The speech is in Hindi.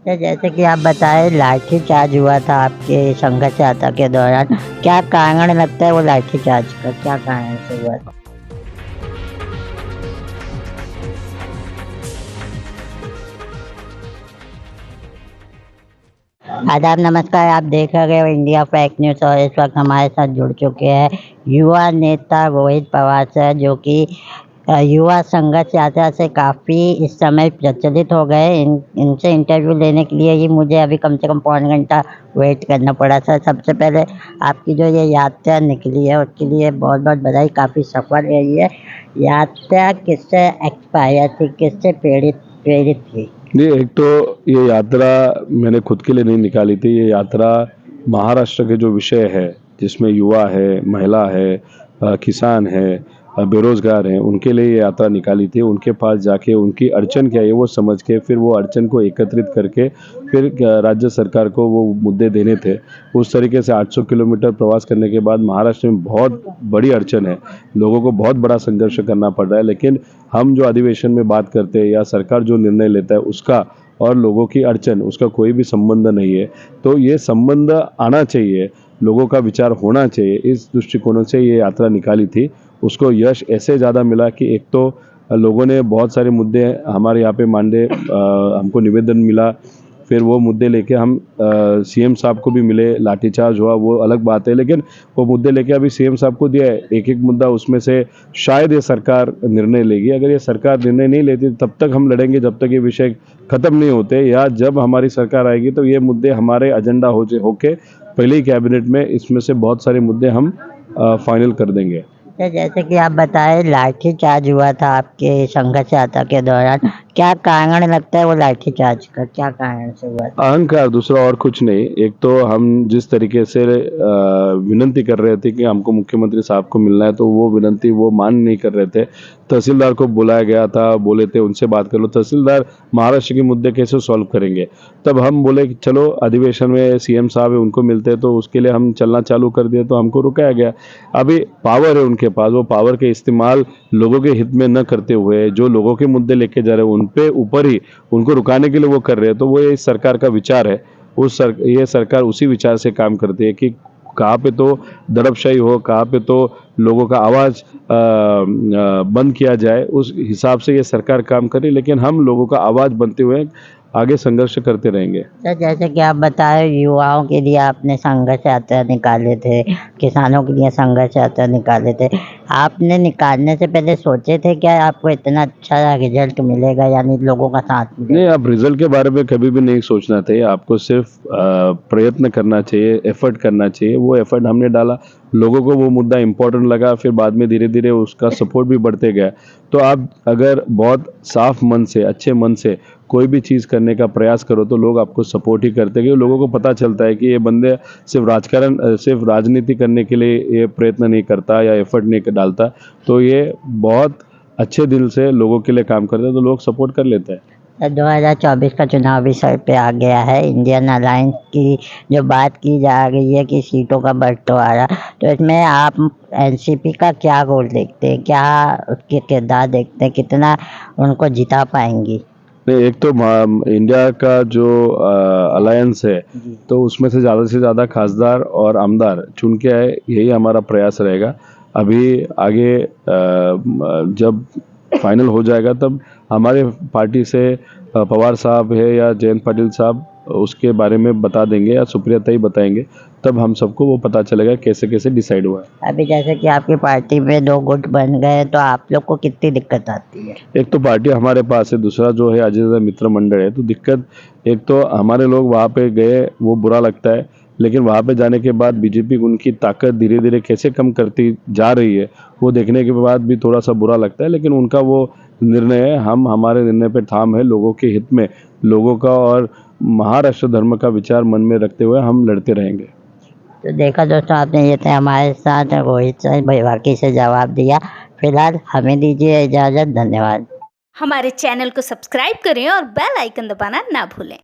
तो जैसे कि आप बताएं लाठीचार्ज हुआ था आपके संघर्ष यात्रा के दौरान, क्या कारण लगता है वो लाठीचार्ज का, क्या कारण से हुआ था? आदाब नमस्कार, आप देख रहे हो इंडिया फैक्ट न्यूज़ और इस वक्त हमारे साथ जुड़ चुके हैं युवा नेता रोहित पवार सर, जो कि युवा संघर्ष यात्रा से काफ़ी इस समय प्रचलित हो गए। इनसे इंटरव्यू लेने के लिए ही मुझे अभी कम से कम पौन घंटा वेट करना पड़ा। सर, सबसे पहले आपकी जो ये यात्रा निकली है उसके लिए बहुत बहुत बधाई, काफ़ी सफल रही है। यात्रा किससे एक्सपायर थी, किससे प्रेरित प्रेरित थी? जी, एक तो ये यात्रा मैंने खुद के लिए नहीं निकाली थी। ये यात्रा महाराष्ट्र के जो विषय है, जिसमें युवा है, महिला है, किसान है, बेरोजगार हैं, उनके लिए ये यात्रा निकाली थी। उनके पास जाके उनकी अड़चन क्या है वो समझ के फिर वो अड़चन को एकत्रित करके फिर राज्य सरकार को वो मुद्दे देने थे। उस तरीके से 800 किलोमीटर प्रवास करने के बाद महाराष्ट्र में बहुत बड़ी अड़चन है, लोगों को बहुत बड़ा संघर्ष करना पड़ रहा है। लेकिन हम जो अधिवेशन में बात करते हैं या सरकार जो निर्णय लेता है उसका और लोगों की अड़चन, उसका कोई भी संबंध नहीं है। तो ये संबंध आना चाहिए, लोगों का विचार होना चाहिए, इस दृष्टिकोण से ये यात्रा निकाली थी। उसको यश ऐसे ज़्यादा मिला कि एक तो लोगों ने बहुत सारे मुद्दे हमारे यहाँ पे मांडे, हमको निवेदन मिला। फिर वो मुद्दे लेके हम सीएम साहब को भी मिले। लाठीचार्ज हुआ वो अलग बात है, लेकिन वो मुद्दे लेके अभी सीएम साहब को दिया है। एक एक मुद्दा उसमें से शायद ये सरकार निर्णय लेगी। अगर ये सरकार निर्णय नहीं लेती तब तक हम लड़ेंगे, जब तक ये विषय खत्म नहीं होते, या जब हमारी सरकार आएगी तो ये मुद्दे हमारे एजेंडा होके पहले ही कैबिनेट में इसमें से बहुत सारे मुद्दे हम फाइनल कर देंगे। तो जैसे कि आप बताएं लाठीचार्ज हुआ था आपके संघर्ष यात्रा के दौरान, क्या कारण लगता है वो लाठीचार्ज का, क्या कारण से हुआ था? अहंकार, दूसरा और कुछ नहीं। एक तो हम जिस तरीके से विनती कर रहे थे कि हमको मुख्यमंत्री साहब को मिलना है, तो वो विनती वो मान नहीं कर रहे थे। तहसीलदार को बुलाया गया था, बोले थे उनसे बात कर लो। तहसीलदार महाराष्ट्र के मुद्दे कैसे सॉल्व करेंगे? तब हम बोले कि चलो अधिवेशन में सीएम साहब है उनको मिलते हैं, तो उसके लिए हम चलना चालू कर दिए, तो हमको रुकाया गया। अभी पावर है उनके पास, वो पावर के इस्तेमाल लोगों के हित में न करते हुए जो लोगों के मुद्दे लेके जा रहे हैं उन पे ऊपर ही उनको रुकाने के लिए वो कर रहे हैं। तो वो ये सरकार का विचार है। ये सरकार उसी विचार से काम करती है कि कहाँ पे तो दड़पशाही हो, कहाँ पे तो लोगों का आवाज़ बंद किया जाए, उस हिसाब से ये सरकार काम करे। लेकिन हम लोगों का आवाज़ बनते हुए आगे संघर्ष करते रहेंगे। सर, जैसे कि आप बताएं युवाओं के लिए आपने संघर्ष यात्रा निकाले थे, किसानों के लिए संघर्ष यात्रा निकाले थे। आपने निकालने से पहले सोचे थे क्या आपको इतना अच्छा रिजल्ट मिलेगा, यानी लोगों का साथ नहीं, मिलेगा? आप रिजल्ट के बारे में कभी भी नहीं सोचना चाहिए। आपको सिर्फ प्रयत्न करना चाहिए, एफर्ट करना चाहिए। वो एफर्ट हमने डाला, लोगों को वो मुद्दा इम्पोर्टेंट लगा, फिर बाद में धीरे धीरे उसका सपोर्ट भी बढ़ते गया। तो आप अगर बहुत साफ मन से, अच्छे मन से कोई भी चीज़ करने का प्रयास करो तो लोग आपको सपोर्ट ही करते हैं, क्योंकि लोगों को पता चलता है कि ये बंदे सिर्फ राजकारण, सिर्फ राजनीति करने के लिए ये प्रयत्न नहीं करता या एफर्ट नहीं डालता। तो ये बहुत अच्छे दिल से लोगों के लिए काम करते हैं, तो लोग सपोर्ट कर लेते हैं। 2024 का चुनाव भी सर पे आ गया है। इंडियन अलायंस की जो बात की जा रही है कि सीटों का बंटवारा, तो इसमें आप एनसीपी का क्या रोल देखते हैं, क्या उसके किरदार देखते हैं, कितना उनको जिता पाएंगी? नहीं, एक तो इंडिया का जो अलायंस है, जी। तो उसमें से ज़्यादा खासदार और आमदार चुन के आए, यही हमारा प्रयास रहेगा। अभी आगे जब फाइनल हो जाएगा तब हमारे पार्टी से पवार साहब है या जयंत पाटिल साहब उसके बारे में बता देंगे, या सुप्रिया ही बताएंगे। तब हम सबको वो पता चलेगा कैसे कैसे डिसाइड हुआ है। अभी जैसे कि आपकी पार्टी में 2 गुट बन गए, तो आप लोग को कितनी दिक्कत आती है? एक तो पार्टी हमारे पास है, दूसरा जो है अजय मित्र मंडल है। तो दिक्कत, एक तो हमारे लोग वहाँ पे गए वो बुरा लगता है, लेकिन वहाँ पे जाने के बाद बीजेपी उनकी ताकत धीरे धीरे कैसे कम करती जा रही है वो देखने के बाद भी थोड़ा सा बुरा लगता है। लेकिन उनका वो निर्णय है, हम हमारे निर्णय पे ठाम है। लोगों के हित में, लोगों का और महाराष्ट्र धर्म का विचार मन में रखते हुए हम लड़ते रहेंगे। तो देखा दोस्तों, आपने ये थे हमारे साथ रोहित सर बाकी से जवाब दिया। फिलहाल हमें दीजिए इजाज़त, धन्यवाद। हमारे चैनल को सब्सक्राइब करें और बेल आइकन दबाना ना भूलें।